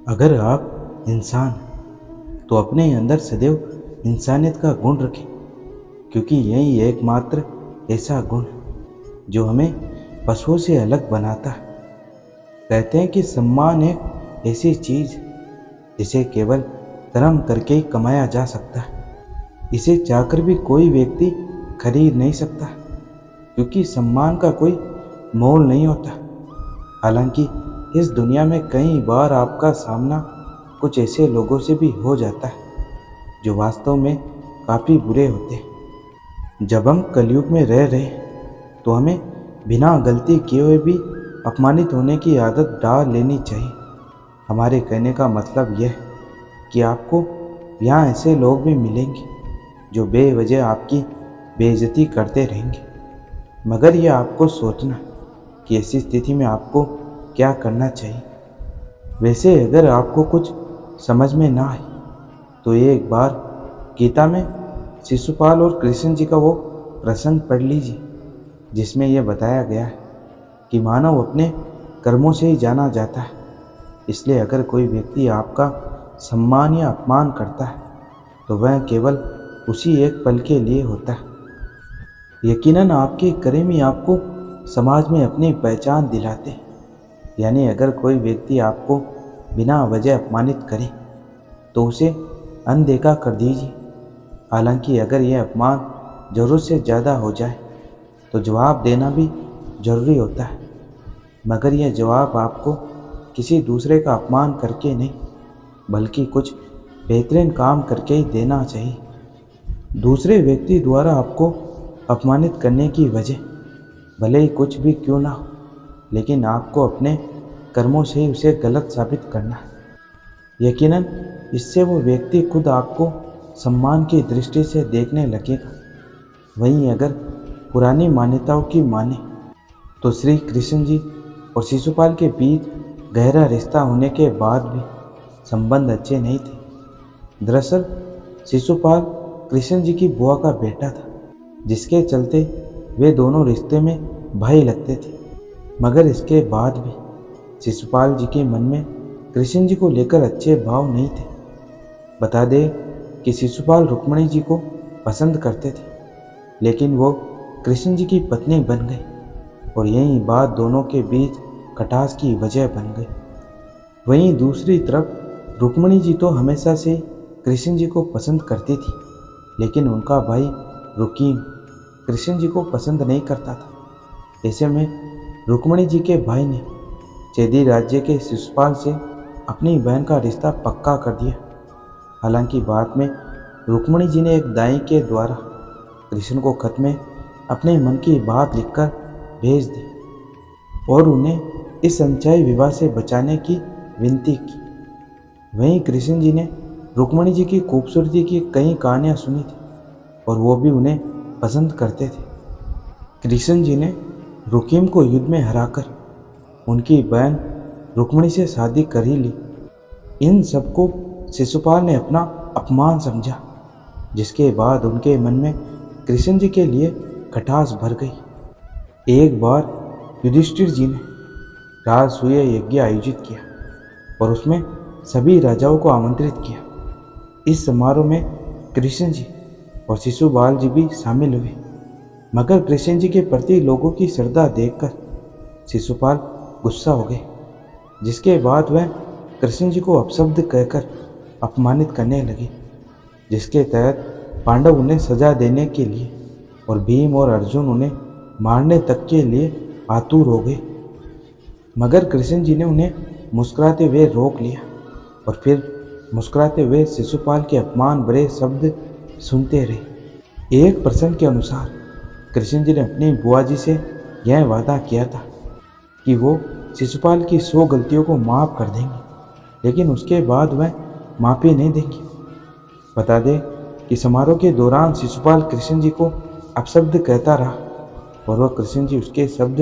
अगर आप इंसान हैं, तो अपने अंदर सदैव इंसानियत का गुण रखें, क्योंकि यही एकमात्र ऐसा गुण है जो हमें पशुओं से अलग बनाता है। कहते हैं कि सम्मान एक ऐसी चीज़ है जिसे केवल कर्म करके ही कमाया जा सकता है। इसे चाहकर भी कोई व्यक्ति खरीद नहीं सकता, क्योंकि सम्मान का कोई मोल नहीं होता। हालांकि इस दुनिया में कई बार आपका सामना कुछ ऐसे लोगों से भी हो जाता है जो वास्तव में काफ़ी बुरे होते हैं। जब हम कलयुग में रह रहे हैं तो हमें बिना गलती किए हुए भी अपमानित होने की आदत डाल लेनी चाहिए। हमारे कहने का मतलब यह है कि आपको यहाँ ऐसे लोग भी मिलेंगे जो बेवजह आपकी बेइज्जती करते रहेंगे, मगर यह आपको सोचना कि ऐसी स्थिति में आपको क्या करना चाहिए। वैसे अगर आपको कुछ समझ में ना आए तो एक बार गीता में शिशुपाल और कृष्ण जी का वो प्रसंग पढ़ लीजिए, जिसमें यह बताया गया है कि मानव अपने कर्मों से ही जाना जाता है। इसलिए अगर कोई व्यक्ति आपका सम्मान या अपमान करता है तो वह केवल उसी एक पल के लिए होता है। यकीनन आपके कर्म ही आपको समाज में अपनी पहचान दिलाते हैं। यानी अगर कोई व्यक्ति आपको बिना वजह अपमानित करे तो उसे अनदेखा कर दीजिए। हालांकि अगर यह अपमान ज़रूरत से ज़्यादा हो जाए तो जवाब देना भी ज़रूरी होता है, मगर यह जवाब आपको किसी दूसरे का अपमान करके नहीं बल्कि कुछ बेहतरीन काम करके ही देना चाहिए। दूसरे व्यक्ति द्वारा आपको अपमानित करने की वजह भले ही कुछ भी क्यों ना हो, लेकिन आपको अपने कर्मों से ही उसे गलत साबित करना है। यकीनन इससे वो व्यक्ति खुद आपको सम्मान की दृष्टि से देखने लगेगा। वहीं अगर पुरानी मान्यताओं की माने तो श्री कृष्ण जी और शिशुपाल के बीच गहरा रिश्ता होने के बाद भी संबंध अच्छे नहीं थे। दरअसल शिशुपाल कृष्ण जी की बुआ का बेटा था, जिसके चलते वे दोनों रिश्ते में भाई लगते थे। मगर इसके बाद भी शिशुपाल जी के मन में कृष्ण जी को लेकर अच्छे भाव नहीं थे। बता दें कि शिशुपाल रुक्मिणी जी को पसंद करते थे, लेकिन वो कृष्ण जी की पत्नी बन गई और यही बात दोनों के बीच खटास की वजह बन गई। वहीं दूसरी तरफ रुक्मिणी जी तो हमेशा से कृष्ण जी को पसंद करती थी, लेकिन उनका भाई रुकीम कृष्ण जी को पसंद नहीं करता था। ऐसे में रुक्मिणी जी के भाई ने चेदी राज्य के शिशुपाल से अपनी बहन का रिश्ता पक्का कर दिया। हालांकि बाद में रुक्मिणी जी ने एक दाई के द्वारा कृष्ण को खत में अपने मन की बात लिखकर भेज दी और उन्हें इस अनचाही विवाह से बचाने की विनती की। वहीं कृष्ण जी ने रुक्मिणी जी की खूबसूरती की कई कहानियाँ सुनी थी और वो भी उन्हें पसंद करते थे। कृष्ण जी ने रुकीम को युद्ध में हराकर उनकी बहन रुक्मिणी से शादी कर ही ली। इन सबको शिशुपाल ने अपना अपमान समझा, जिसके बाद उनके मन में कृष्ण जी के लिए खटास भर गई। एक बार युधिष्ठिर जी ने राजसूय यज्ञ आयोजित किया और उसमें सभी राजाओं को आमंत्रित किया। इस समारोह में कृष्ण जी और शिशुपाल जी भी शामिल हुए, मगर कृष्ण जी के प्रति लोगों की श्रद्धा देखकर शिशुपाल गुस्सा हो गए, जिसके बाद वह कृष्ण जी को अपशब्द कहकर अपमानित करने लगे, जिसके तहत पांडव उन्हें सजा देने के लिए और भीम और अर्जुन उन्हें मारने तक के लिए आतुर हो गए। मगर कृष्ण जी ने उन्हें मुस्कुराते हुए रोक लिया और फिर मुस्कुराते हुए शिशुपाल के अपमान भरे शब्द सुनते रहे। एक प्रसंग के अनुसार कृष्ण जी ने अपनी बुआ जी से यह वादा किया था कि वो शिशुपाल की 100 गलतियों को माफ़ कर देंगे, लेकिन उसके बाद वह माफ़ी नहीं देंगे। बता दें कि समारोह के दौरान शिशुपाल कृष्ण जी को अपशब्द कहता रहा और वह कृष्ण जी उसके शब्द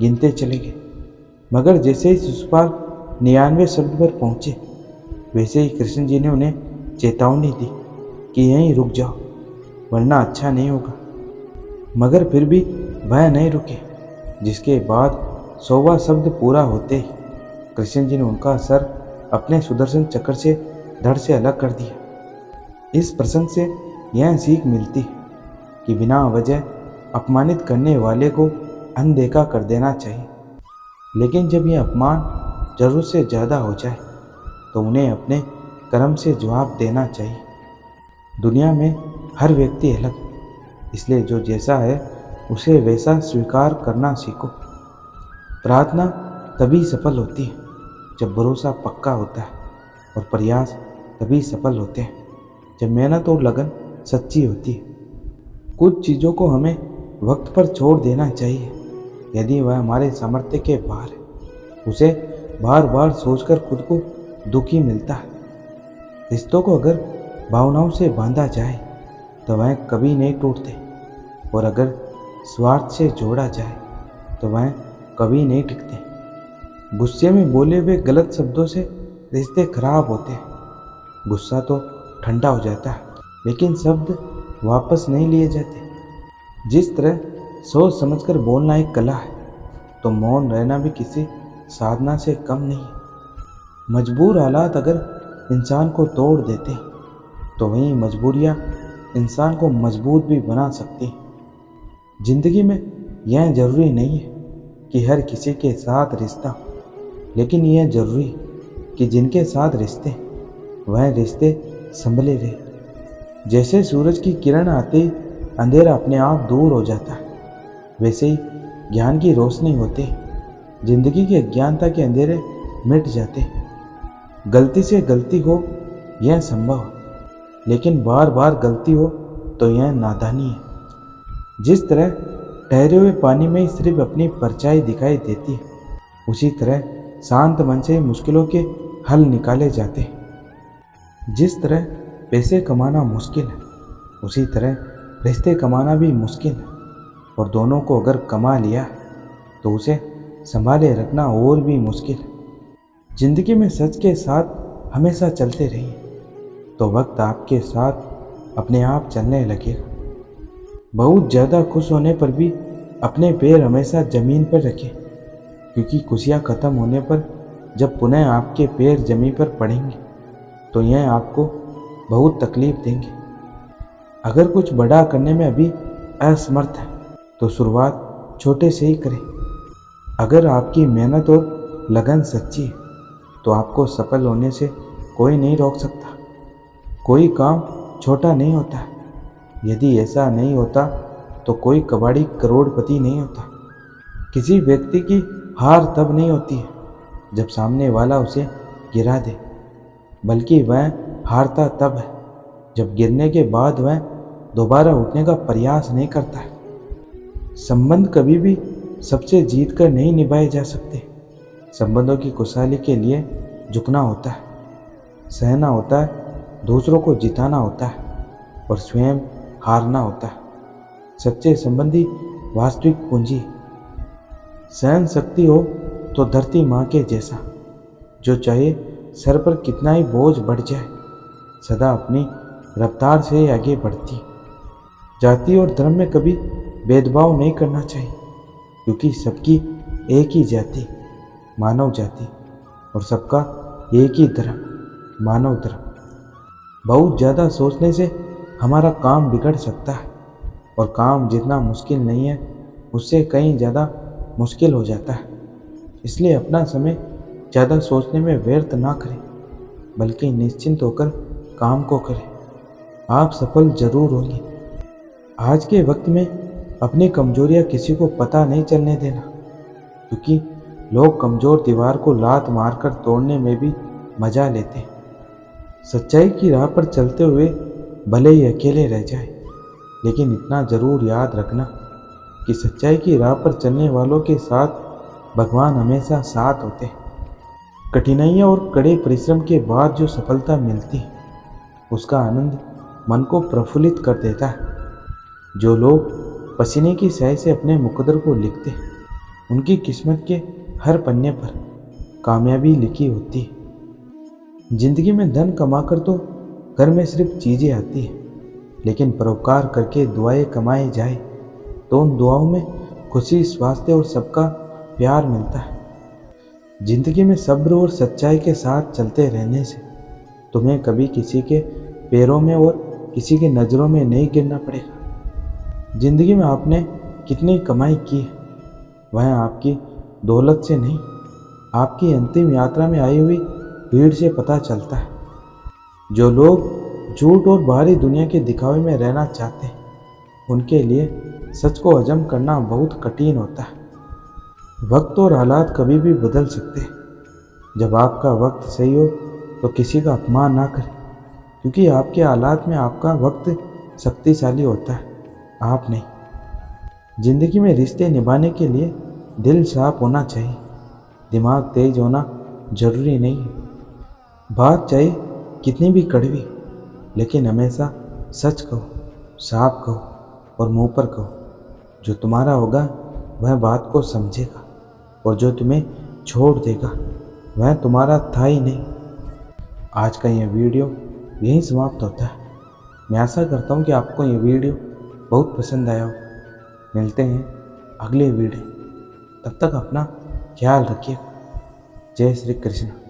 गिनते चले गए। मगर जैसे ही शिशुपाल 99 शब्द पर पहुँचे, वैसे ही कृष्ण जी ने उन्हें चेतावनी दी कि यहीं रुक जाओ, वरना अच्छा नहीं होगा। मगर फिर भी वह नहीं रुके, जिसके बाद 100वां शब्द पूरा होते ही कृष्ण जी ने उनका सर अपने सुदर्शन चक्र से धड़ से अलग कर दिया। इस प्रसंग से यह सीख मिलती है कि बिना वजह अपमानित करने वाले को अनदेखा कर देना चाहिए, लेकिन जब यह अपमान जरूरत से ज़्यादा हो जाए तो उन्हें अपने कर्म से जवाब देना चाहिए। दुनिया में हर व्यक्ति अलग, इसलिए जो जैसा है उसे वैसा स्वीकार करना सीखो। प्रार्थना तभी सफल होती है जब भरोसा पक्का होता है, और प्रयास तभी सफल होते हैं जब मेहनत और लगन सच्ची होती है। कुछ चीज़ों को हमें वक्त पर छोड़ देना चाहिए यदि वह हमारे सामर्थ्य के बाहर है। उसे बार बार सोचकर खुद को दुखी मिलता है। रिश्तों को अगर भावनाओं से बांधा जाए तो वह कभी नहीं टूटते, और अगर स्वार्थ से जोड़ा जाए तो वह कभी नहीं टिकते। गुस्से में बोले हुए गलत शब्दों से रिश्ते खराब होते हैं। गुस्सा तो ठंडा हो जाता है, लेकिन शब्द वापस नहीं लिए जाते। जिस तरह सोच समझकर बोलना एक कला है, तो मौन रहना भी किसी साधना से कम नहीं है। मजबूर हालात अगर इंसान को तोड़ देते हैं, तो वहीं मजबूरियाँ इंसान को मजबूत भी बना सकती हैं। जिंदगी में यह जरूरी नहीं है कि हर किसी के साथ रिश्ता हो, लेकिन यह जरूरी है कि जिनके साथ रिश्ते वह रिश्ते संभले रहे। जैसे सूरज की किरण आते ही अंधेरा अपने आप दूर हो जाता है, वैसे ही ज्ञान की रोशनी होते जिंदगी की अज्ञानता के अंधेरे मिट जाते। गलती से गलती हो यह संभव है, लेकिन बार बार गलती हो तो यह नादानी है। जिस तरह ठहरे हुए पानी में सिर्फ अपनी परछाई दिखाई देती है, उसी तरह शांत मन से मुश्किलों के हल निकाले जाते हैं। जिस तरह पैसे कमाना मुश्किल है, उसी तरह रिश्ते कमाना भी मुश्किल है, और दोनों को अगर कमा लिया तो उसे संभाले रखना और भी मुश्किल है। जिंदगी में सच के साथ हमेशा चलते रहिए, तो वक्त आपके साथ अपने आप चलने लगेगा। बहुत ज़्यादा खुश होने पर भी अपने पैर हमेशा ज़मीन पर रखें, क्योंकि खुशियाँ ख़त्म होने पर जब पुनः आपके पैर ज़मीन पर पड़ेंगे तो यह आपको बहुत तकलीफ़ देंगे। अगर कुछ बड़ा करने में अभी असमर्थ है तो शुरुआत छोटे से ही करें। अगर आपकी मेहनत और लगन सच्ची है तो आपको सफल होने से कोई नहीं रोक सकता। कोई काम छोटा नहीं होता है। यदि ऐसा नहीं होता तो कोई कबाड़ी करोड़पति नहीं होता। किसी व्यक्ति की हार तब नहीं होती है जब सामने वाला उसे गिरा दे, बल्कि वह हारता तब है जब गिरने के बाद वह दोबारा उठने का प्रयास नहीं करता है। संबंध कभी भी सबसे जीत कर नहीं निभाए जा सकते। संबंधों की खुशहाली के लिए झुकना होता है, सहना होता है, दूसरों को जिताना होता है और स्वयं हारना होता है। सच्चे संबंधी वास्तविक पूंजी। सहन शक्ति हो तो धरती माँ के जैसा, जो चाहे सर पर कितना ही बोझ बढ़ जाए सदा अपनी रफ्तार से आगे बढ़ती। जाति और धर्म में कभी भेदभाव नहीं करना चाहिए, क्योंकि सबकी एक ही जाति मानव जाति और सबका एक ही धर्म मानव धर्म। बहुत ज़्यादा सोचने से हमारा काम बिगड़ सकता है, और काम जितना मुश्किल नहीं है उससे कहीं ज़्यादा मुश्किल हो जाता है। इसलिए अपना समय ज़्यादा सोचने में व्यर्थ ना करें, बल्कि निश्चिंत होकर काम को करें। आप सफल जरूर होंगे। आज के वक्त में अपनी कमजोरियां किसी को पता नहीं चलने देना, क्योंकि लोग कमज़ोर दीवार को लात मारकर तोड़ने में भी मज़ा लेते हैं। सच्चाई की राह पर चलते हुए भले ही अकेले रह जाए, लेकिन इतना ज़रूर याद रखना कि सच्चाई की राह पर चलने वालों के साथ भगवान हमेशा साथ होते हैं। कठिनाइयाँ और कड़े परिश्रम के बाद जो सफलता मिलती है उसका आनंद मन को प्रफुल्लित कर देता है। जो लोग पसीने की स्याही से अपने मुकद्दर को लिखते हैं, उनकी किस्मत के हर पन्ने पर कामयाबी लिखी होती है। जिंदगी में धन कमाकर तो घर में सिर्फ चीज़ें आती हैं, लेकिन परोपकार करके दुआएं कमाई जाए तो उन दुआओं में खुशी, स्वास्थ्य और सबका प्यार मिलता है। जिंदगी में सब्र और सच्चाई के साथ चलते रहने से तुम्हें कभी किसी के पैरों में और किसी की नज़रों में नहीं गिरना पड़ेगा। जिंदगी में आपने कितनी कमाई की है वह आपकी दौलत से नहीं, आपकी अंतिम यात्रा में आई हुई भीड़ से पता चलता है। जो लोग झूठ और बाहरी दुनिया के दिखावे में रहना चाहते हैं उनके लिए सच को हजम करना बहुत कठिन होता है। वक्त और हालात कभी भी बदल सकते हैं। जब आपका वक्त सही हो तो किसी का अपमान ना करें, क्योंकि आपके हालात में आपका वक्त शक्तिशाली होता है, आप नहीं। जिंदगी में रिश्ते निभाने के लिए दिल साफ होना चाहिए, दिमाग तेज होना जरूरी नहीं है। बात चाहे कितनी भी कड़वी, लेकिन हमेशा सच कहो, साफ कहो और मुंह पर कहो। जो तुम्हारा होगा वह बात को समझेगा और जो तुम्हें छोड़ देगा वह तुम्हारा था ही नहीं। आज का ये वीडियो यहीं समाप्त होता है। मैं आशा करता हूँ कि आपको ये वीडियो बहुत पसंद आया हो। मिलते हैं अगले वीडियो, तब तक अपना ख्याल रखिए। जय श्री कृष्ण।